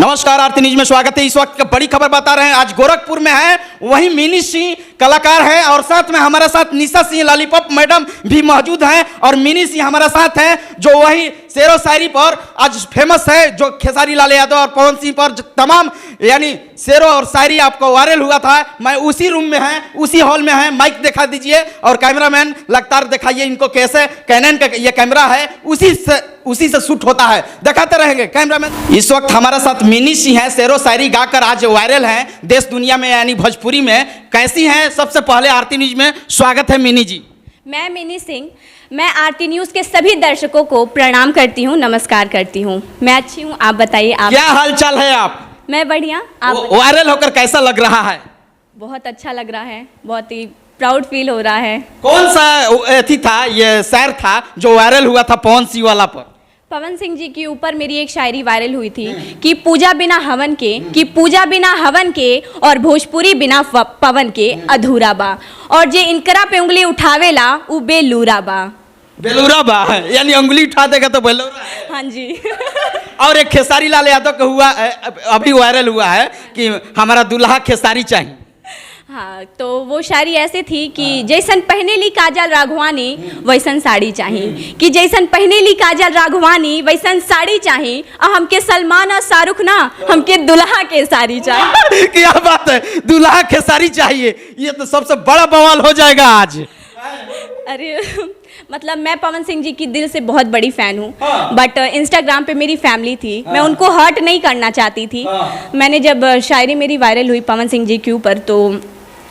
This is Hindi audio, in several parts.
नमस्कार, आरती न्यूज में स्वागत है। इस वक्त बड़ी खबर बता रहे हैं। आज गोरखपुर में है, वहीं मिनी सिंह कलाकार है और साथ में हमारे साथ निशा सिंह लॉलीपॉप मैडम भी मौजूद हैं और मिनी सिंह हमारे साथ हैं जो वही शेरो शायरी पर आज फेमस है, जो खेसारी लाल यादव और पवन सिंह पर तमाम यानी शेरो और शायरी आपको वायरल हुआ था। मैं उसी रूम में है, उसी हॉल में है। माइक दिखा दीजिए और कैमरामैन लगातार दिखाइए इनको कैसे कैनन का ये कैमरा है, उसी से शूट होता है, दिखाते रहेंगे कैमरामैन। इस वक्त हमारे साथ मिनी सिंह है, शेरो शायरी गाकर आज वायरल हैं देश दुनिया में यानी भोजपुरी में। कैसी हैं? सबसे पहले आरती न्यूज में स्वागत है मिनी जी। मैं मिनी सिंह, मैं आरती न्यूज़ के सभी दर्शकों को प्रणाम करती हूँ, नमस्कार करती हूँ। मैं अच्छी हूँ, आप बताइए आप क्या हाल चाल है? आप? मैं बढ़िया। आप वायरल होकर कैसा लग रहा है? बहुत अच्छा लग रहा है, बहुत ही प्राउड फील हो रहा है। कौन सा एथी था, ये शायर था जो वायरल हुआ था पवन सिंह वाला पर? पवन सिंह जी के ऊपर मेरी एक शायरी वायरल हुई थी कि पूजा बिना हवन के, कि पूजा बिना हवन के और भोजपुरी बिना पवन के अधूरा बा, और जे इनकरा पे उंगली उठावेला उ बेलूरा बा। बेलूरा बा है यानी उंगली उठा देगा तो बेलूरा है। हाँ जी। और एक खेसारी लाल यादव का हुआ अभी वायरल हुआ है कि हमारा दूल्हा खेसारी चाहिए। हाँ, तो वो शायरी ऐसे थी कि जैसन पहने ली काजल राघवानी वैसन साड़ी चाहिए, कि जैसन पहने ली काजल राघवानी वैसन साड़ी चाहिए, हमके सलमान और शाहरुख ना, हमके दुल्हा के साड़ी चाहिए। क्या बात है, दुल्हा खेसारी चाहिए, ये तो सबसे बड़ा बवाल हो जाएगा आज। अरे मतलब मैं पवन सिंह जी की दिल से बहुत बड़ी फ़ैन हूँ, बट इंस्टाग्राम पे मेरी फैमिली थी, मैं उनको हर्ट नहीं करना चाहती थी। मैंने जब शायरी मेरी वायरल हुई पवन सिंह जी के ऊपर, तो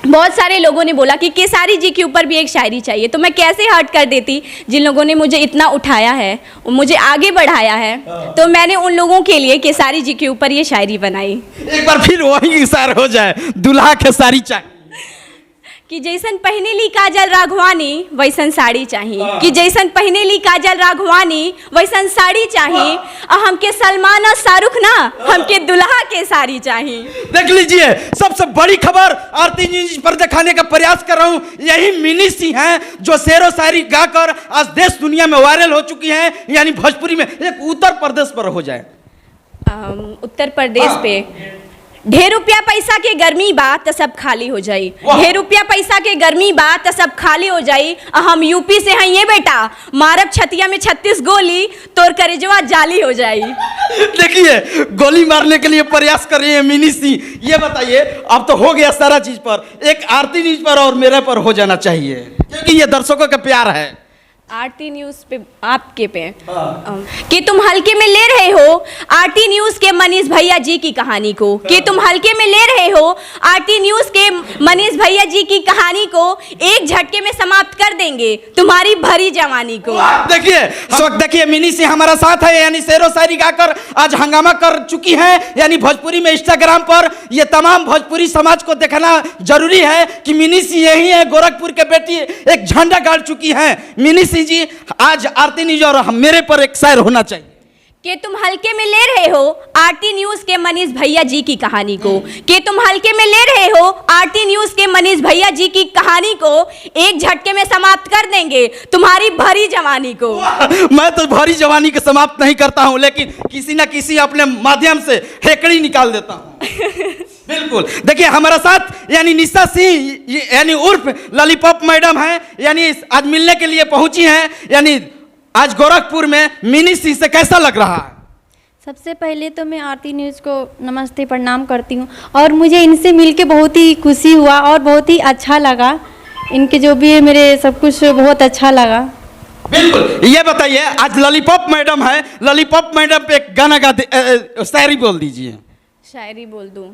बहुत सारे लोगों ने बोला कि केसारी जी के ऊपर भी एक शायरी चाहिए, तो मैं कैसे हर्ट कर देती। जिन लोगों ने मुझे इतना उठाया है, मुझे आगे बढ़ाया है, तो मैंने उन लोगों के लिए केसारी जी के ऊपर ये शायरी बनाई। एक बार फिर वही इशारा हो जाए, दूल्हा खेसारी चाहिए, कि जैसन पहने ली काजल राघवानी वैसन साड़ी चाहिए, कि जैसन पहने ली काजल राघवानी वैसन साड़ी चाहिए, और हमके सलमान और शाहरुख ना, हमके दुल्हा के साड़ी चाहिए। देख लीजिए, सबसे बड़ी खबर आरती न्यूज पर दिखाने का प्रयास कर रहा हूं। यही मिनी सिंह हैं जो शेरो शायरी गाकर आज देश दुनिया में वायरल हो चुकी हैं, यानी भोजपुरी में। एक उत्तर प्रदेश पर हो जाए, उत्तर प्रदेश पे ढेर रुपया पैसा के गर्मी बात तो सब खाली हो जाई, ढेर रुपया पैसा के गर्मी बात तो सब खाली हो जाई, हम यूपी से हैं ये बेटा, मारब छतिया में 36 गोली, तोर करेजवा जाली हो जाई। देखिए, गोली मारने के लिए प्रयास कर रही है मिनी सिंह। ये बताइए, अब तो हो गया सारा चीज पर, एक आरती न्यूज पर और मेरे पर हो जाना चाहिए, क्योंकि ये दर्शकों का प्यार है। आरती न्यूज़ पे आपके पे कि तुम हल्के में ले रहे हो आरती न्यूज़ के मनीष भैया जी की कहानी को, कि तुम हल्के में ले रहे हो आरती न्यूज़ के मनीष भैया जी की कहानी को, एक झटके में समाप्त कर देंगे तुम्हारी भरी जवानी को। देखिए, इस वक्त देखिए मिनी सिंह हमारा साथ है, यानी शेरो शायरी गाकर आज हंगामा कर चुकी हैं, यानी भोजपुरी में इंस्टाग्राम पर। ये तमाम भोजपुरी समाज को देखना जरूरी है कि मिनी सिंह यही है, गोरखपुर के बेटी, एक झंडा गाड़ चुकी हैं। मिनी जी आज आरती न्यूज और मेरे पर एक शायर होना चाहिए, कि तुम हल्के में ले रहे हो आरती न्यूज़ के मनीष भैया जी की कहानी को, कि तुम हल्के में ले रहे हो आरती न्यूज़ के मनीष भैया जी की कहानी को, एक झटके में समाप्त कर देंगे तुम्हारी भरी जवानी को। मैं तो भरी जवानी को समाप्त नहीं करता हूं, लेकिन किसी ना किसी अपने माध्यम से हेकड़ी निकाल देता हूं। बिल्कुल, देखिए हमारा साथ यानी निशा सिंह यानी उर्फ लॉलीपॉप मैडम है, यानी आज मिलने के लिए पहुंची हैं, यानी आज गोरखपुर में। मिनी सिंह से कैसा लग रहा है? सबसे पहले तो मैं आरती न्यूज़ को नमस्ते प्रणाम करती हूँ, और मुझे इनसे मिलके बहुत ही खुशी हुआ और बहुत ही अच्छा लगा। इनके जो भी है मेरे सब कुछ बहुत अच्छा लगा। बिल्कुल, ये बताइए, आज लॉलीपॉप मैडम है, लॉलीपॉप मैडम पे एक गाना गा शायरी बोल दीजिए। शायरी बोल दूं।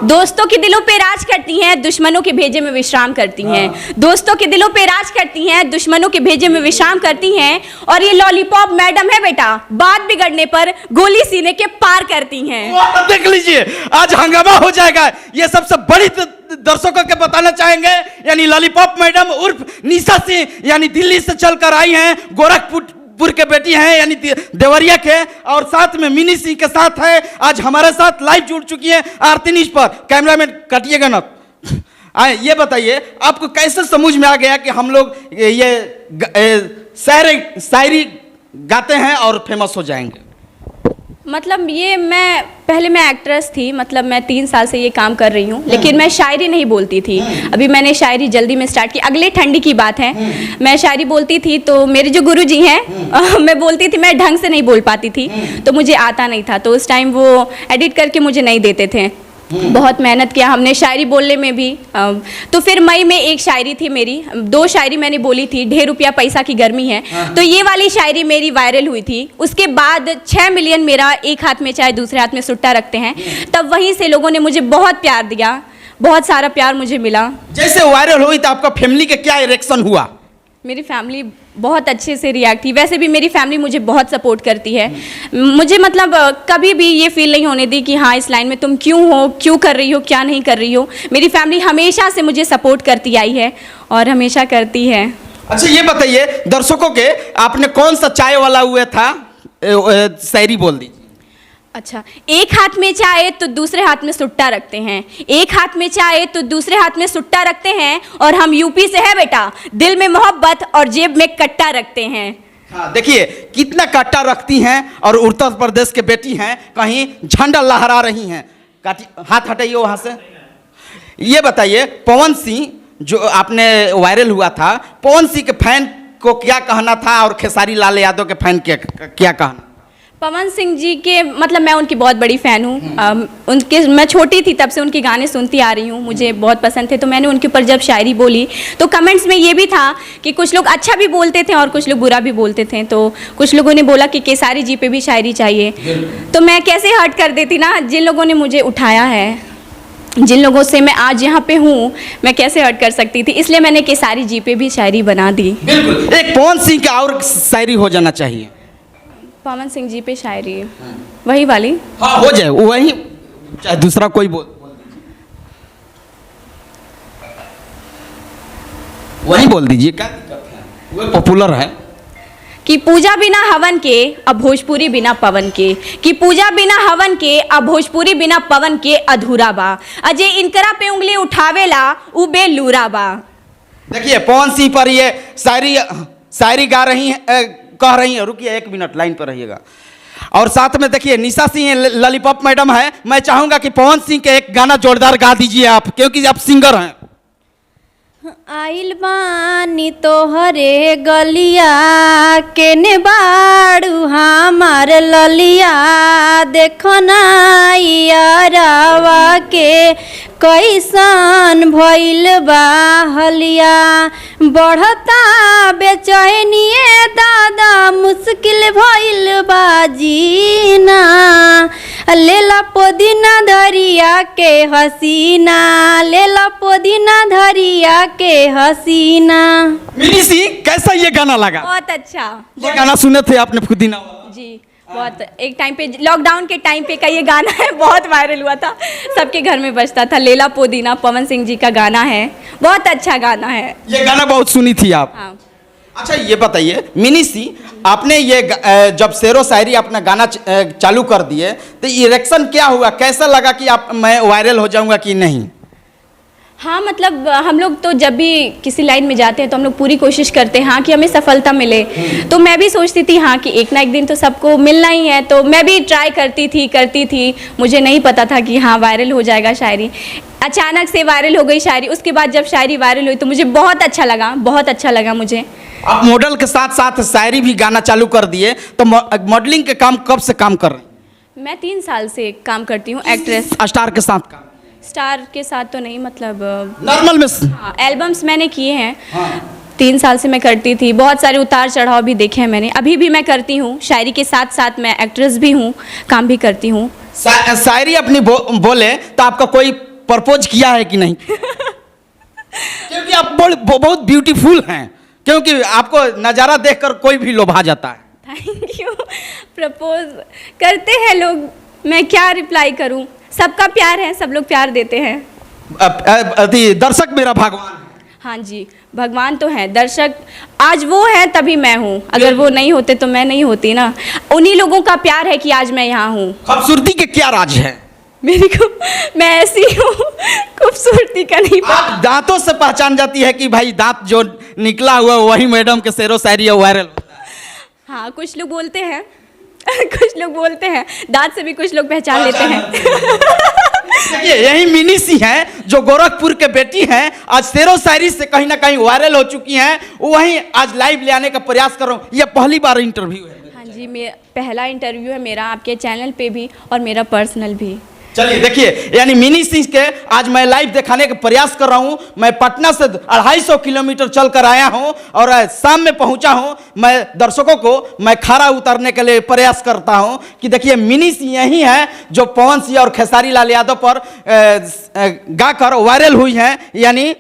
दोस्तों के दिलों पे राज करती हैं, दुश्मनों के भेजे में विश्राम करती हैं। दोस्तों के दिलों पे राज करती हैं, दुश्मनों के भेजे में विश्राम करती हैं, और ये लॉलीपॉप मैडम है बेटा, बात बिगड़ने पर गोली सीने के पार करती हैं। देख लीजिए, आज हंगामा हो जाएगा। ये सबसे बड़ी दर्शकों के बताना चाहेंगे, यानी लॉलीपॉप मैडम उर्फ निशा सिंह, यानी दिल्ली से चलकर आई हैं, गोरखपुर के बेटी हैं, यानी देवरिया के, और साथ में मिनी सिंह के साथ है। आज हमारे साथ लाइव जुड़ चुकी है आरती न्यूज पर। कैमरामैन कटिएगा ना। ये बताइए, आपको कैसे समझ में आ गया कि हम लोग ये शायरी गाते हैं और फेमस हो जाएंगे? मतलब ये मैं एक्ट्रेस थी, मतलब मैं 3 साल से ये काम कर रही हूँ, लेकिन मैं शायरी नहीं बोलती थी। अभी मैंने शायरी जल्दी में स्टार्ट की, अगले ठंडी की बात है। मैं शायरी बोलती थी तो मेरे जो गुरुजी हैं मैं बोलती थी, मैं ढंग से नहीं बोल पाती थी, तो मुझे आता नहीं था, तो उस टाइम वो एडिट करके मुझे नहीं देते थे। बहुत मेहनत किया हमने शायरी बोलने में भी। तो फिर मई में एक शायरी थी मेरी, 2 शायरी मैंने बोली थी, 1.5 रुपया पैसा की गर्मी है, तो ये वाली शायरी मेरी वायरल हुई थी। उसके बाद 6 मिलियन मेरा एक हाथ में चाय दूसरे हाथ में सुट्टा रखते हैं, तब वहीं से लोगों ने मुझे बहुत प्यार दिया, बहुत सारा प्यार मुझे मिला। जैसे वायरल हुई तो आपका फैमिली का क्या रिएक्शन हुआ? मेरी फैमिली बहुत अच्छे से रिएक्ट की। वैसे भी मेरी फैमिली मुझे बहुत सपोर्ट करती है। मुझे मतलब कभी भी ये फील नहीं होने दी कि हाँ इस लाइन में तुम क्यों हो, क्यों कर रही हो, क्या नहीं कर रही हो। मेरी फैमिली हमेशा से मुझे सपोर्ट करती आई है और हमेशा करती है। अच्छा ये बताइए दर्शकों के, आपने कौन सा चाय वाला हुआ था, शायरी बोल दीजिए। अच्छा, एक हाथ में चाय तो दूसरे हाथ में सुट्टा रखते हैं, एक हाथ में चाय तो दूसरे हाथ में सुट्टा रखते हैं, और हम यूपी से है बेटा, दिल में मोहब्बत और जेब में कट्टा रखते हैं। हाँ, देखिए कितना कट्टा रखती हैं, और उत्तर प्रदेश के बेटी हैं, कहीं झंडा लहरा रही हैं। हाथ हटाइए वहाँ से। ये बताइए पवन सिंह जो आपने वायरल हुआ था, पवन सिंह के फैन को क्या कहना था, और खेसारी लाल यादव के फैन क्या कहना? पवन सिंह जी के मतलब मैं उनकी बहुत बड़ी फ़ैन हूँ। उनके मैं छोटी थी तब से उनके गाने सुनती आ रही हूँ, मुझे बहुत पसंद थे। तो मैंने उनके ऊपर जब शायरी बोली तो कमेंट्स में ये भी था कि कुछ लोग अच्छा भी बोलते थे और कुछ लोग बुरा भी बोलते थे। तो कुछ लोगों ने बोला कि केसारी जी पे भी शायरी चाहिए, तो मैं कैसे हर्ट कर देती ना। जिन लोगों ने मुझे उठाया है, जिन लोगों से मैं आज यहाँ पे हूँ, मैं कैसे हर्ट कर सकती थी, इसलिए मैंने केसारी जी पे भी शायरी बना दी। बिल्कुल, एक पवन सिंह का और शायरी हो जाना चाहिए। पवन सिंह जी पे शायरी वही वाली। हाँ हो जाए वही, चाहे दूसरा कोई बोल वही बोल दीजिए, क्या दिक्कत है, वो पॉपुलर है। कि पूजा बिना हवन के अब भोजपुरी बिना पवन के, कि पूजा बिना हवन के अब भोजपुरी बिना पवन के अधूरा बा, अजय इनकरा पे उंगली उठावेला उ बेलूरा बा। देखिए पवन सिंह पर ये शायरी गा रही हैं, कह रही हैं। रुकिए 1 मिनट लाइन पर रहिएगा। और साथ में देखिए निशा सिंह लॉलीपॉप मैडम है। मैं चाहूंगा कि पवन सिंह के एक गाना जोरदार गा दीजिए आप, क्योंकि आप सिंगर हैं। आइल बानी तोहरे गलिया, केने बाड़ू हमार ललिया, देखो ना यारावा के कैसन भइल बा हलिया, बढ़ता बेचैनिए दादा, मुश्किल भइल बा जीना, लेला पुदीना धरिया के हसीना, लेला पुदीना धरिया के हसीना। मिनी सिंह कैसा ये गाना लगा? बहुत अच्छा। ये गाना सुने थे आपने पुदीना वाला? जी बहुत, एक टाइम पे लॉकडाउन के टाइम पे का ये गाना है, बहुत वायरल हुआ था, सबके घर में बजता था। लेला पुदीना पवन सिंह जी का गाना है, बहुत अच्छा गाना है। ये गाना बहुत सुनी थी आप? हाँ। अच्छा ये बताइए मिनी सिंह, आपने ये जब शेरो शायरी अपना गाना चालू कर दिए तो रिएक्शन क्या हुआ, कैसा लगा कि आप मैं वायरल हो जाऊंगा कि नहीं? हाँ मतलब हम लोग तो जब भी किसी लाइन में जाते हैं तो हम लोग पूरी कोशिश करते हैं हाँ कि हमें सफलता मिले। तो मैं भी सोचती थी हाँ कि एक ना एक दिन तो सबको मिलना ही है, तो मैं भी ट्राई करती थी। मुझे नहीं पता था कि हाँ वायरल हो जाएगा शायरी। अचानक से वायरल हो गई शायरी। उसके बाद जब शायरी वायरल हुई तो मुझे बहुत अच्छा लगा मुझे। आप मॉडल के साथ साथ शायरी भी गाना चालू कर दिए, तो मॉडलिंग के काम कब से काम कर रहे हैं? मैं 3 साल से काम करती हूँ एक्ट्रेस। स्टार के साथ काम? स्टार के साथ तो नहीं, मतलब नॉर्मल में। हाँ, एल्बम्स मैंने किए हैं। हाँ। 3 साल से मैं करती थी, बहुत सारे उतार चढ़ाव भी देखे हैं मैंने। अभी भी मैं करती हूँ शायरी के साथ साथ, मैं एक्ट्रेस भी हूँ, काम भी करती हूँ। शायरी अपनी बोले तो आपका कोई प्रपोज किया है कि नहीं? क्योंकि आप बहुत ब्यूटीफुल हैं, क्योंकि आपको नज़ारा देखकर कोई भी लोभा जाता है। Thank you. प्रपोज करते हैं लोग, मैं क्या रिप्लाई करूं, सबका प्यार है, सब लोग प्यार देते हैं। दर्शक मेरा भगवान है। हाँ जी, भगवान तो हैं, दर्शक आज वो हैं तभी मैं हूँ, अगर वो नहीं होते तो मैं नहीं होती ना। उन्हीं लोगों का प्यार है कि आज मैं यहाँ हूँ। खूबसूरती के क्या राज है? मेरी को मैं ऐसी हूँ, खूबसूरती का नहीं पता। आप दांतों से पहचान जाती है कि भाई दांत जो निकला हुआ वही मैडम के शेरो शायरी वायरल होता है। हाँ कुछ लोग बोलते हैं। कुछ लोग बोलते हैं, दांत से भी कुछ लोग पहचान लेते हैं। देखिए यही मिनी सी हैं जो गोरखपुर के बेटी हैं, आज शेरो शायरी से कहीं ना कहीं वायरल हो चुकी हैं, वहीं आज लाइव ले आने का प्रयास कर रहा हूँ। ये पहली बार इंटरव्यू है? हाँ जी, पहला इंटरव्यू है मेरा आपके चैनल पे भी और मेरा पर्सनल भी। चलिए देखिए, यानी मिनी सिंह के आज मैं लाइव दिखाने का प्रयास कर रहा हूं। मैं पटना से 250 किलोमीटर चल कर आया हूं और शाम में पहुंचा हूं। मैं दर्शकों को मैं खरा उतरने के लिए प्रयास करता हूं कि देखिए मिनी सिंह यही है जो पवन सिंह और खेसारी लाल यादव पर गाकर वायरल हुई हैं, यानी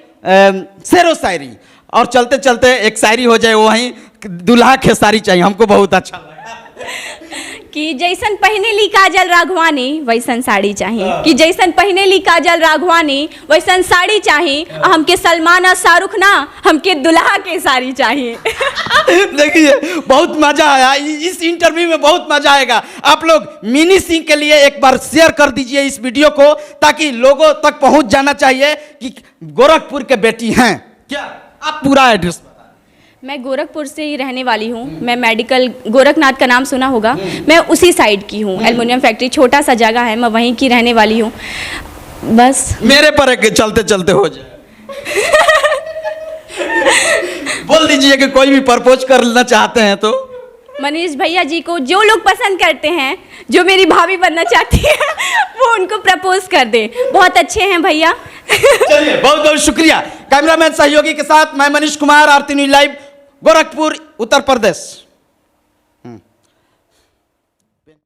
शेरो शायरी। और चलते चलते एक शायरी हो जाए, वहीं दुल्हा खेसारी चाहिए, हमको बहुत अच्छा लगा कि जैसन पहने ली काजल राघवानी वैसन साड़ी चाहिए, कि जैसन पहने ली काजल राघवानी वैसन साड़ी चाहिए, हमके सलमान और शाहरुख ना, हमके दुल्हा के साड़ी चाहिए। देखिए बहुत मजा आया, इस इंटरव्यू में बहुत मजा आएगा। आप लोग मिनी सिंह के लिए एक बार शेयर कर दीजिए इस वीडियो को, ताकि लोगों तक पहुंच जाना चाहिए कि गोरखपुर के बेटी हैं। क्या आप पूरा एड्रेस? मैं गोरखपुर से ही रहने वाली हूँ। मैं मेडिकल गोरखनाथ का नाम सुना होगा, मैं उसी साइड की हूँ। एल्युमिनियम फैक्ट्री छोटा सा जगह है, मैं वहीं की रहने वाली हूँ। बस मेरे पर एक चलते चलते हो जाए। बोल दीजिए कि कोई भी प्रपोज करना चाहते हैं तो मनीष भैया जी को जो लोग पसंद करते हैं, जो मेरी भाभी बनना चाहती है, वो उनको प्रपोज कर दे। बहुत अच्छे हैं भैया। चलिए बहुत बहुत शुक्रिया। कैमरामैन सहयोगी के साथ मैं मनीष कुमार, आरती न्यूज़ लाइव, गोरखपुर, उत्तर प्रदेश।